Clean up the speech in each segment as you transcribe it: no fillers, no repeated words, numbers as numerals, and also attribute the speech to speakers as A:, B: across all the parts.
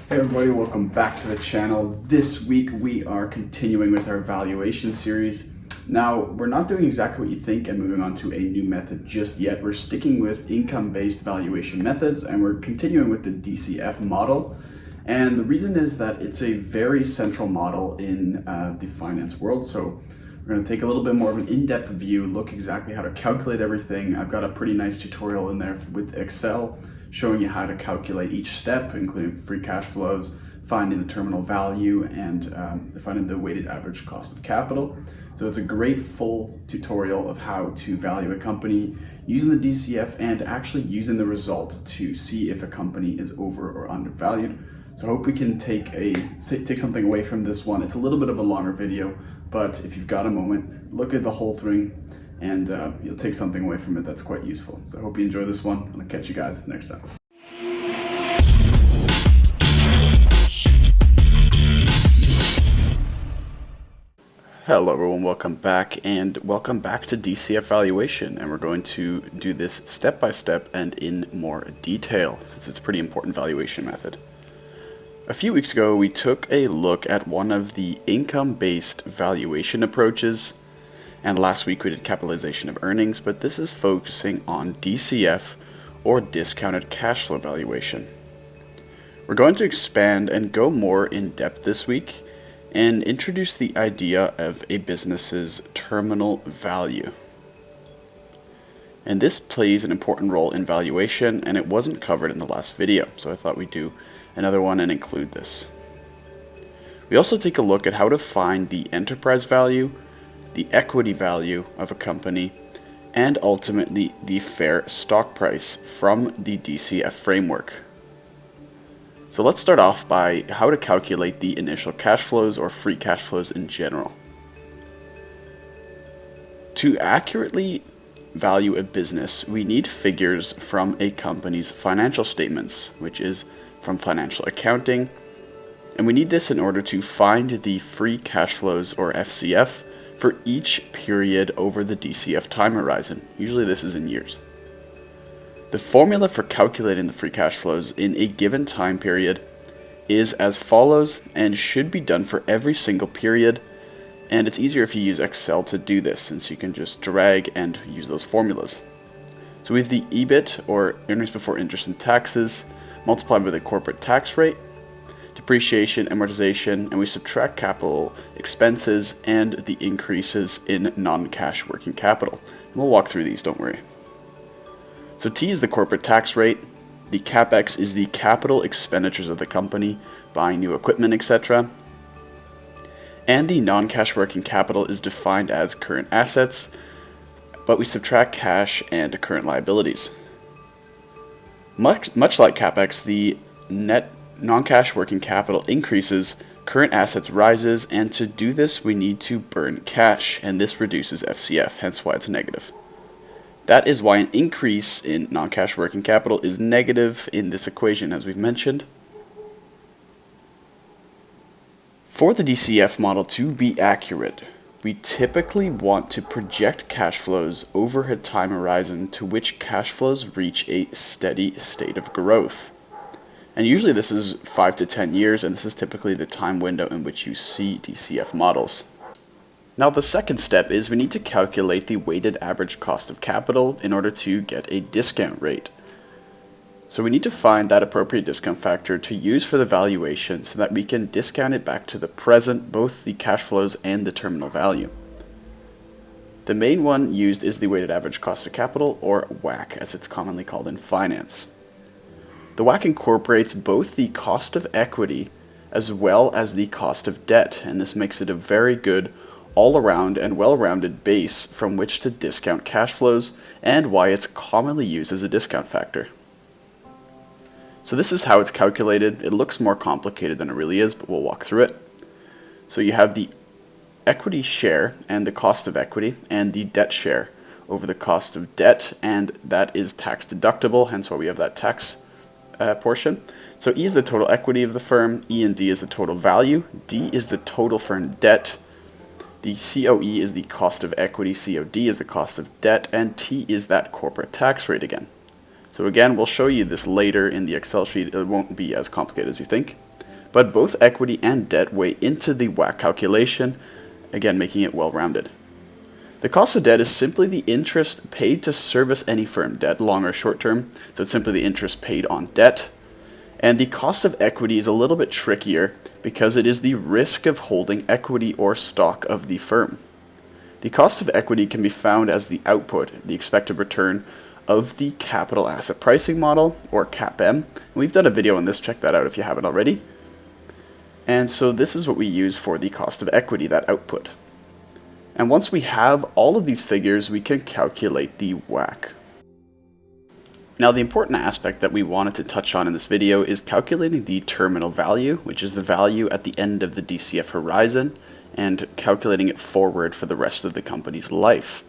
A: Hey everybody, welcome back to the channel. This week we are continuing with our valuation series. Now, we're not doing exactly what you think and moving on to a new method just yet. We're sticking with income-based valuation methods and we're continuing with the DCF model. And the reason is that it's a very central model in the finance world. So we're going to take a little bit more of an in-depth view, look exactly how to calculate everything. I've got a pretty nice tutorial in there with Excel showing you how to calculate each step, including free cash flows, finding the terminal value, and finding the weighted average cost of capital. So it's a great full tutorial of how to value a company using the DCF and actually using the result to see if a company is over or undervalued. So I hope we can take something away from this one. It's a little bit of a longer video, but if you've got a moment, look at the whole thing and you'll take something away from it that's quite useful. So I hope you enjoy this one, and I'll catch you guys next time. Hello everyone, welcome back to DCF Valuation, and we're going to do this step by step and in more detail since it's a pretty important valuation method. A few weeks ago we took a look at one of the income-based valuation approaches, and last week we did capitalization of earnings, but this is focusing on DCF, or discounted cash flow valuation. We're going to expand and go more in depth this week and introduce the idea of a business's terminal value. And this plays an important role in valuation, and it wasn't covered in the last video, so I thought we'd do another one and include this. We also take a look at how to find the enterprise value, the equity value of a company, and ultimately the fair stock price from the DCF framework. So let's start off by how to calculate the initial cash flows or free cash flows in general. To accurately value a business, we need figures from a company's financial statements, which is from financial accounting, and we need this in order to find the free cash flows or FCF for each period over the DCF time horizon. Usually this is in years. The formula for calculating the free cash flows in a given time period is as follows and should be done for every single period, and it's easier if you use Excel to do this since you can just drag and use those formulas. So we have the EBIT, or earnings before interest and taxes, multiplied by the corporate tax rate, depreciation, amortization, and we subtract capital expenses and the increases in non-cash working capital. And we'll walk through these, don't worry. So T is the corporate tax rate, the CapEx is the capital expenditures of the company, buying new equipment, etc. And the non-cash working capital is defined as current assets, but we subtract cash and current liabilities. Much like CapEx, the net non-cash working capital increases, current assets rises, and to do this we need to burn cash, and this reduces FCF, hence why it's negative. That is why an increase in non-cash working capital is negative in this equation, as we've mentioned. For the DCF model to be accurate, we typically want to project cash flows over a time horizon to which cash flows reach a steady state of growth. And usually this is 5 to 10 years, and this is typically the time window in which you see DCF models. Now the second step is we need to calculate the weighted average cost of capital in order to get a discount rate. So we need to find that appropriate discount factor to use for the valuation so that we can discount it back to the present, both the cash flows and the terminal value. The main one used is the weighted average cost of capital, or WACC as it's commonly called in finance. The WACC incorporates both the cost of equity as well as the cost of debt, and this makes it a very good all-around and well-rounded base from which to discount cash flows, and why it's commonly used as a discount factor. So this is how it's calculated. It looks more complicated than it really is, but we'll walk through it. So you have the equity share and the cost of equity, and the debt share over the cost of debt, and that is tax deductible, hence why we have that tax portion. So E is the total equity of the firm, E and D is the total value, D is the total firm debt, the COE is the cost of equity, COD is the cost of debt, and T is that corporate tax rate again. So again, we'll show you this later in the Excel sheet. It won't be as complicated as you think. but both equity and debt weigh into the WACC calculation, again making it well-rounded. The cost of debt is simply the interest paid to service any firm debt, long or short term, so it's simply the interest paid on debt. And the cost of equity is a little bit trickier because it is the risk of holding equity or stock of the firm. The cost of equity can be found as the output, the expected return, of the capital asset pricing model, or CAPM. We've done a video on this, check that out if you haven't already. And so this is what we use for the cost of equity, that output. And once we have all of these figures, we can calculate the WACC. Now, the important aspect that we wanted to touch on in this video is calculating the terminal value, which is the value at the end of the DCF horizon, and calculating it forward for the rest of the company's life.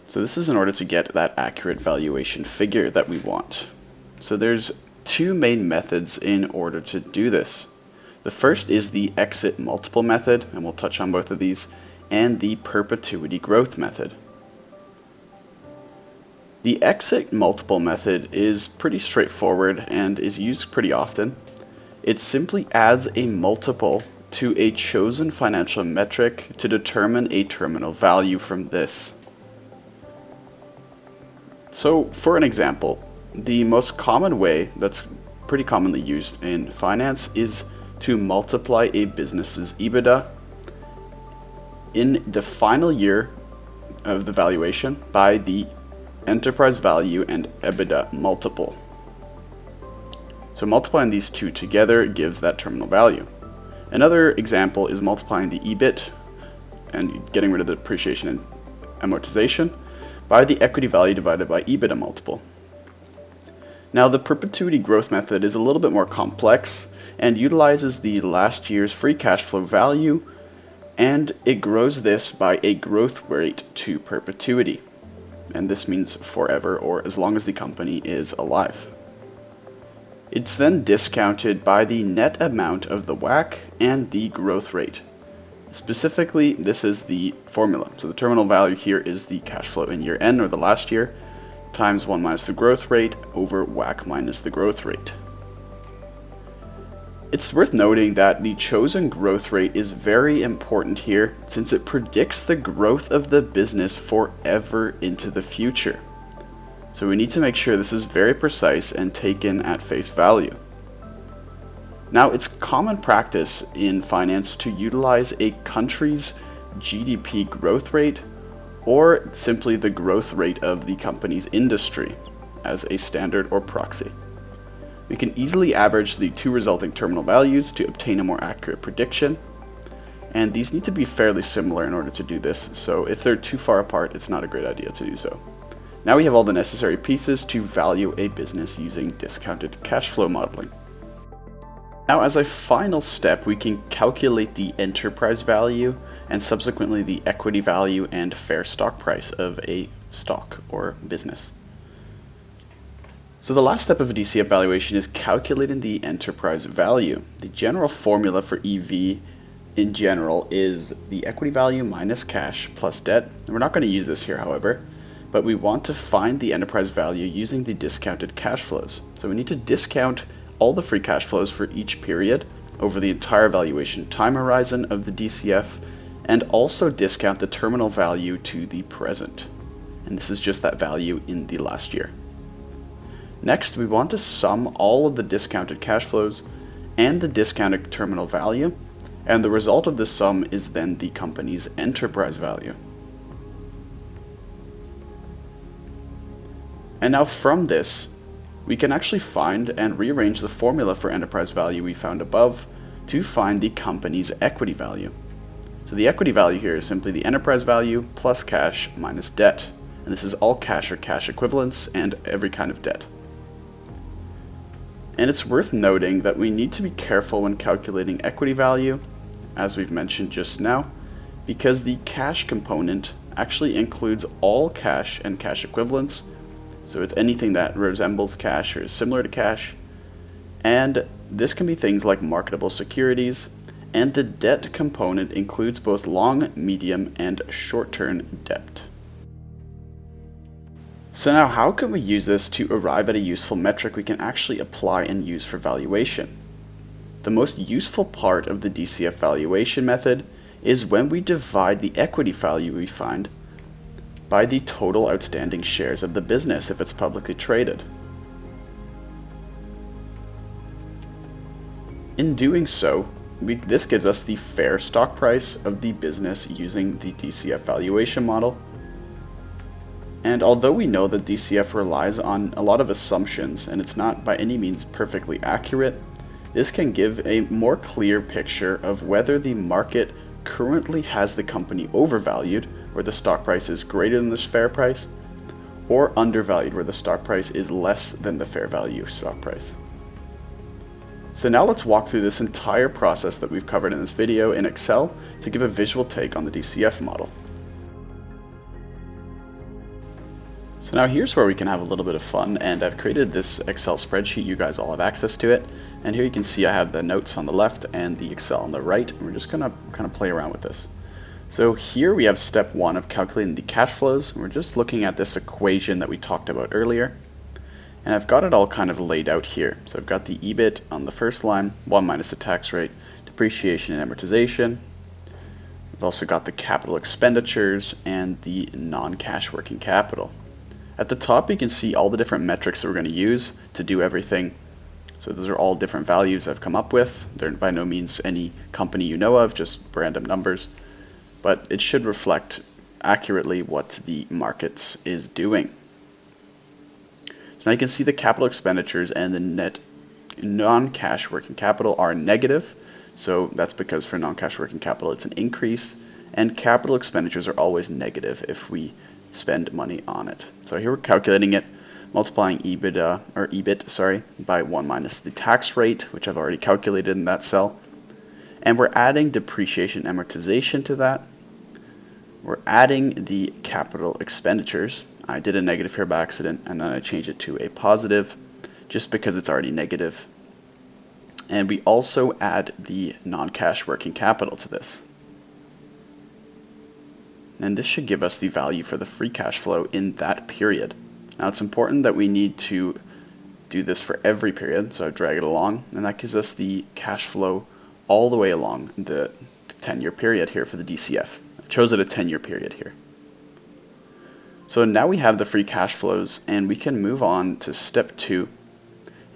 A: So this is in order to get that accurate valuation figure that we want. So there's two main methods in order to do this. The first is the exit multiple method, and we'll touch on both of these, and the perpetuity growth method. The exit multiple method is pretty straightforward and is used pretty often. It simply adds a multiple to a chosen financial metric to determine a terminal value from this. So for an example, the most common way that's pretty commonly used in finance is to multiply a business's EBITDA in the final year of the valuation by the enterprise value and EBITDA multiple. So multiplying these two together gives that terminal value. Another example is multiplying the EBIT and getting rid of the depreciation and amortization by the equity value divided by EBITDA multiple. Now, the perpetuity growth method is a little bit more complex and utilizes the last year's free cash flow value, and it grows this by a growth rate to perpetuity. And this means forever, or as long as the company is alive. It's then discounted by the net amount of the WACC and the growth rate. Specifically, this is the formula. So the terminal value here is the cash flow in year N, or the last year, times 1 minus the growth rate over WACC minus the growth rate. It's worth noting that the chosen growth rate is very important here, since it predicts the growth of the business forever into the future. So we need to make sure this is very precise and taken at face value. Now, it's common practice in finance to utilize a country's GDP growth rate, or simply the growth rate of the company's industry, as a standard or proxy. We can easily average the two resulting terminal values to obtain a more accurate prediction, and these need to be fairly similar in order to do this, so if they're too far apart, it's not a great idea to do so. Now we have all the necessary pieces to value a business using discounted cash flow modeling. Now, as a final step, we can calculate the enterprise value and subsequently the equity value and fair stock price of a stock or business. So the last step of a DCF valuation is calculating the enterprise value. The general formula for EV in general is the equity value minus cash plus debt. And we're not going to use this here, however, but we want to find the enterprise value using the discounted cash flows. So we need to discount all the free cash flows for each period over the entire valuation time horizon of the DCF, and also discount the terminal value to the present. And this is just that value in the last year. Next, we want to sum all of the discounted cash flows and the discounted terminal value, and the result of this sum is then the company's enterprise value. And now from this, we can actually find and rearrange the formula for enterprise value we found above to find the company's equity value. So the equity value here is simply the enterprise value plus cash minus debt. And this is all cash or cash equivalents and every kind of debt. And it's worth noting that we need to be careful when calculating equity value, as we've mentioned just now, because the cash component actually includes all cash and cash equivalents. So it's anything that resembles cash or is similar to cash. And this can be things like marketable securities, and the debt component includes both long, medium, and short-term debt. So now, how can we use this to arrive at a useful metric we can actually apply and use for valuation? The most useful part of the DCF valuation method is when we divide the equity value we find by the total outstanding shares of the business if it's publicly traded. In doing so, this gives us the fair stock price of the business using the DCF valuation model. And although we know that DCF relies on a lot of assumptions and it's not by any means perfectly accurate, this can give a more clear picture of whether the market currently has the company overvalued, where the stock price is greater than the fair price, or undervalued, where the stock price is less than the fair value stock price. So now let's walk through this entire process that we've covered in this video in Excel to give a visual take on the DCF model. So now here's where we can have a little bit of fun, and I've created this Excel spreadsheet. You guys all have access to it, and here you can see I have the notes on the left and the Excel on the right, and we're just gonna kind of play around with this. So here we have step 1 of calculating the cash flows, and we're just looking at this equation that we talked about earlier, and I've got it all kind of laid out here. So I've got the EBIT on the first line, 1 minus the tax rate, depreciation and amortization. We've also got the capital expenditures and the non-cash working capital. At the top, you can see all the different metrics that we're going to use to do everything. So those are all different values I've come up with. They're by no means any company you know of, just random numbers. But it should reflect accurately what the market is doing. So now you can see the capital expenditures and the net non-cash working capital are negative. So that's because for non-cash working capital, it's an increase. And capital expenditures are always negative if we spend money on it. So here we're calculating it, multiplying EBIT by 1 minus the tax rate, which I've already calculated in that cell. And we're adding depreciation and amortization to that. We're adding the capital expenditures. I did a negative here by accident, and then I changed it to a positive just because it's already negative. And we also add the non-cash working capital to this. And this should give us the value for the free cash flow in that period. Now it's important that we need to do this for every period, so I drag it along, and that gives us the cash flow all the way along the 10-year period here for the DCF. I've chosen a 10-year period here. So now we have the free cash flows, and we can move on to step 2.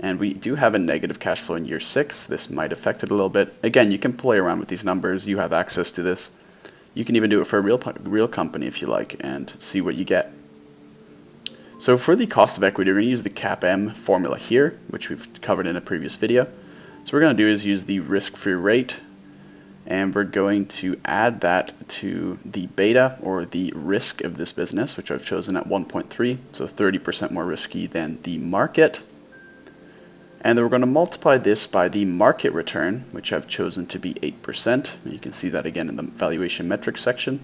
A: And we do have a negative cash flow in year 6. This might affect it a little bit. Again, you can play around with these numbers. You have access to this. You can even do it for a real company if you like and see what you get. So for the cost of equity, we're going to use the CAPM formula here, which we've covered in a previous video. So what we're going to do is use the risk-free rate, and we're going to add that to the beta, or the risk of this business, which I've chosen at 1.3, so 30% more risky than the market. And then we're going to multiply this by the market return, which I've chosen to be 8%. You can see that again in the valuation metrics section.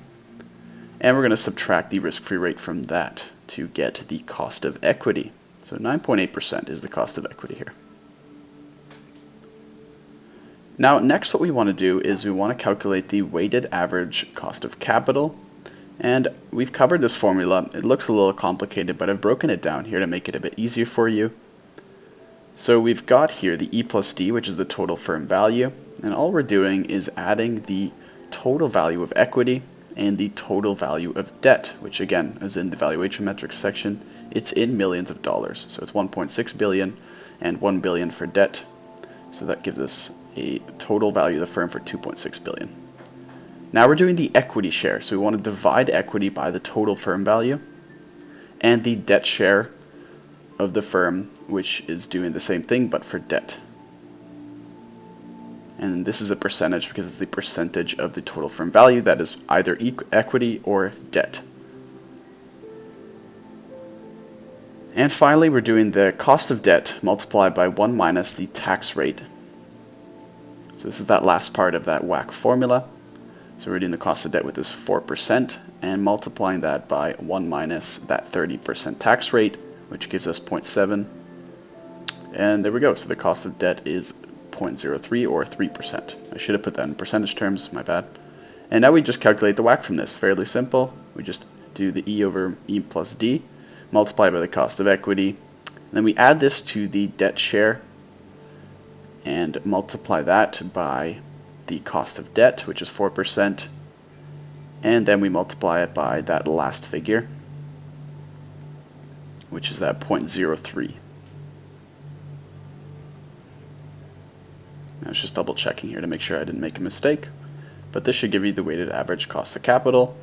A: And we're going to subtract the risk-free rate from that to get the cost of equity. So 9.8% is the cost of equity here. Now, next what we want to do is we want to calculate the weighted average cost of capital. And we've covered this formula. It looks a little complicated, but I've broken it down here to make it a bit easier for you. So we've got here the E plus D, which is the total firm value, and all we're doing is adding the total value of equity and the total value of debt, which again is in the valuation metrics section. It's in millions of dollars, so it's 1.6 billion and 1 billion for debt. So that gives us a total value of the firm for 2.6 billion. Now we're doing the equity share, so we want to divide equity by the total firm value and the debt share of the firm, which is doing the same thing but for debt. And this is a percentage because it's the percentage of the total firm value that is either equity or debt. And finally, we're doing the cost of debt multiplied by 1 minus the tax rate. So this is that last part of that WACC formula. So we're doing the cost of debt with this 4% and multiplying that by 1 minus that 30% tax rate, which gives us 0.7. And there we go. So the cost of debt is 0.03 or 3%. I should have put that in percentage terms, my bad. And now we just calculate the WACC from this. Fairly simple. We just do the E over E plus D, multiply by the cost of equity. And then we add this to the debt share. and multiply that by the cost of debt, which is 4%, and then we multiply it by that last figure, which is that 0.03. I was just double checking here to make sure I didn't make a mistake, but this should give you the weighted average cost of capital.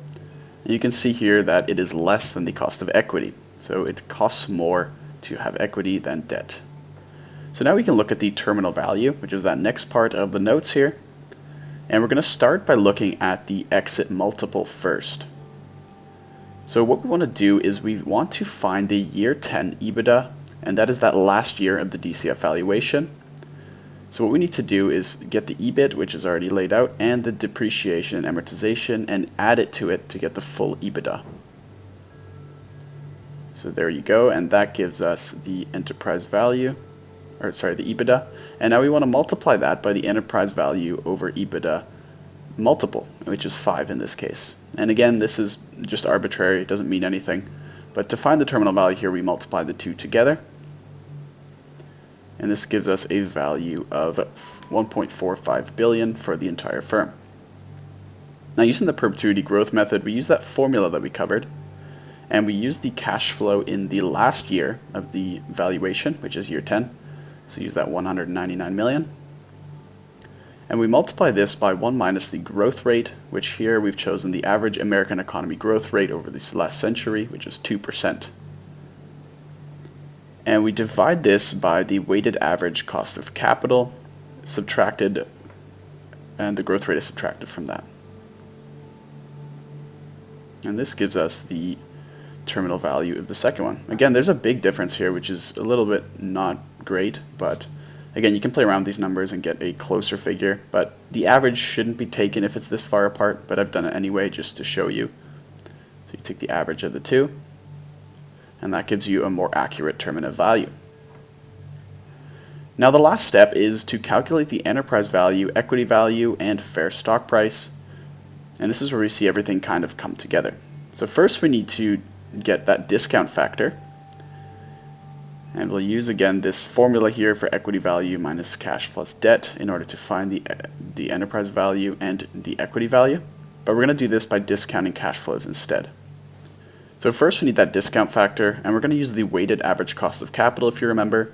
A: And you can see here that it is less than the cost of equity, so it costs more to have equity than debt. So now we can look at the terminal value, which is that next part of the notes here. And we're going to start by looking at the exit multiple first. So what we want to do is we want to find the year 10 EBITDA, and that is that last year of the DCF valuation. So what we need to do is get the EBIT, which is already laid out, and the depreciation and amortization, and add it to get the full EBITDA. So there you go, and that gives us the enterprise value, or sorry, the EBITDA. And now we want to multiply that by the enterprise value over EBITDA multiple, which is 5 in this case. And again, this is just arbitrary, it doesn't mean anything. But to find the terminal value here, we multiply the two together. And this gives us a value of 1.45 billion for the entire firm. Now, using the perpetuity growth method, we use that formula that we covered, and we use the cash flow in the last year of the valuation, which is year 10. So use that 199 million. And we multiply this by 1 minus the growth rate, which here we've chosen the average American economy growth rate over this last century, which is 2%. And we divide this by the weighted average cost of capital subtracted, and the growth rate is subtracted from that. And this gives us the terminal value of the second one. Again, there's a big difference here, which is a little bit not great, but again, you can play around with these numbers and get a closer figure, but the average shouldn't be taken if it's this far apart, but I've done it anyway just to show you. So you take the average of the two, and that gives you a more accurate terminal value. Now the last step is to calculate the enterprise value, equity value, and fair stock price, and this is where we see everything kind of come together. So first we need to get that discount factor, and we'll use again this formula here for equity value minus cash plus debt in order to find the enterprise value and the equity value, but we're going to do this by discounting cash flows instead. So first we need that discount factor, and we're going to use the weighted average cost of capital, if you remember,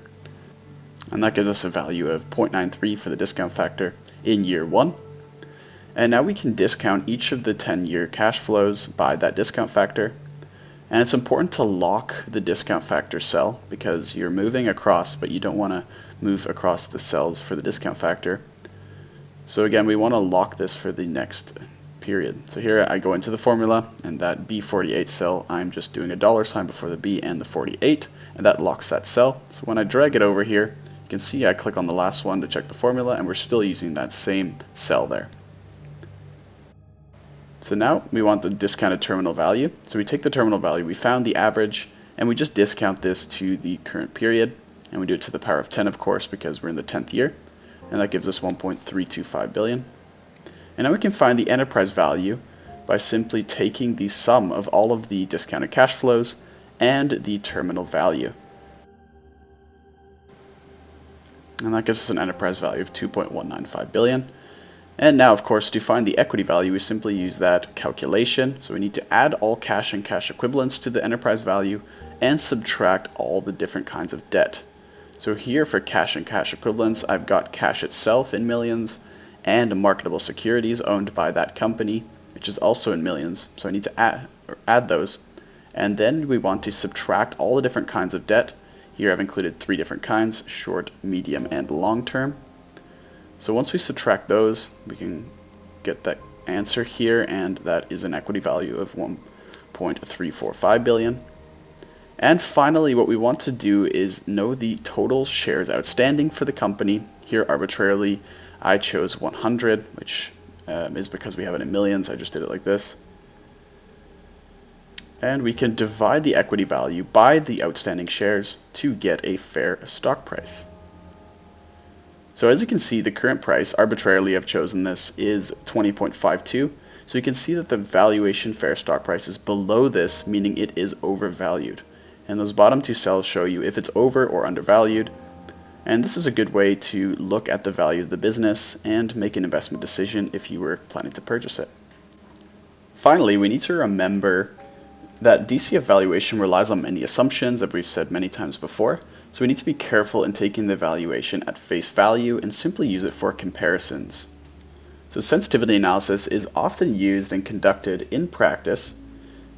A: and that gives us a value of 0.93 for the discount factor in year 1. And now we can discount each of the 10-year cash flows by that discount factor. And it's important to lock the discount factor cell because you're moving across, but you don't want to move across the cells for the discount factor. So again, we want to lock this for the next period. So here I go into the formula, and that B48 cell, I'm just doing a $sign before the B and the 48, and that locks that cell. So when I drag it over here, you can see I click on the last one to check the formula, and we're still using that same cell there. So now we want the discounted terminal value. So we take the terminal value, we found the average, and we just discount this to the current period. And we do it to the power of 10, of course, because we're in the 10th year. And that gives us 1.325 billion. And now we can find the enterprise value by simply taking the sum of all of the discounted cash flows and the terminal value. And that gives us an enterprise value of 2.195 billion. And now, of course, to find the equity value, we simply use that calculation. So we need to add all cash and cash equivalents to the enterprise value and subtract all the different kinds of debt. So here for cash and cash equivalents, I've got cash itself in millions and marketable securities owned by that company, which is also in millions. So I need to add those. And then we want to subtract all the different kinds of debt. Here I've included 3 different kinds: short, medium, and long term. So once we subtract those, we can get that answer here, and that is an equity value of 1.345 billion. And finally, what we want to do is know the total shares outstanding for the company. Here arbitrarily, I chose 100, which is because we have it in millions. I just did it like this. And we can divide the equity value by the outstanding shares to get a fair stock price. So as you can see, the current price, arbitrarily I've chosen this, is 20.52. So you can see that the valuation fair stock price is below this, meaning it is overvalued. And those bottom 2 cells show you if it's over or undervalued. And this is a good way to look at the value of the business and make an investment decision if you were planning to purchase it. Finally, we need to remember that DCF valuation relies on many assumptions that we've said many times before, so we need to be careful in taking the valuation at face value and simply use it for comparisons. So sensitivity analysis is often used and conducted in practice,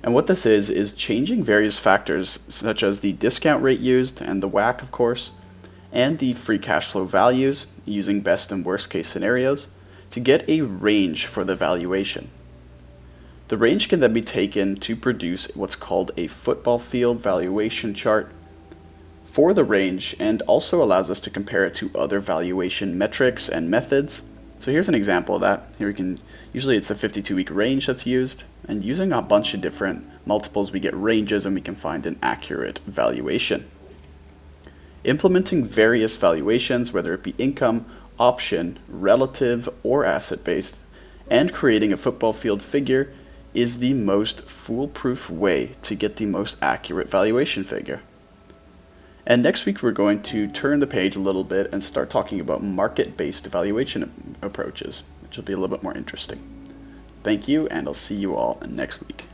A: and what this is changing various factors such as the discount rate used and the WACC, of course, and the free cash flow values using best and worst case scenarios to get a range for the valuation. The range can then be taken to produce what's called a football field valuation chart for the range, and also allows us to compare it to other valuation metrics and methods. So here's an example of that. Here we can, usually it's the 52-week range that's used, and using a bunch of different multiples we get ranges and we can find an accurate valuation. Implementing various valuations, whether it be income, option, relative, or asset-based, and creating a football field figure is the most foolproof way to get the most accurate valuation figure. And next week we're going to turn the page a little bit and start talking about market-based valuation approaches, which will be a little bit more interesting. Thank you, and I'll see you all next week.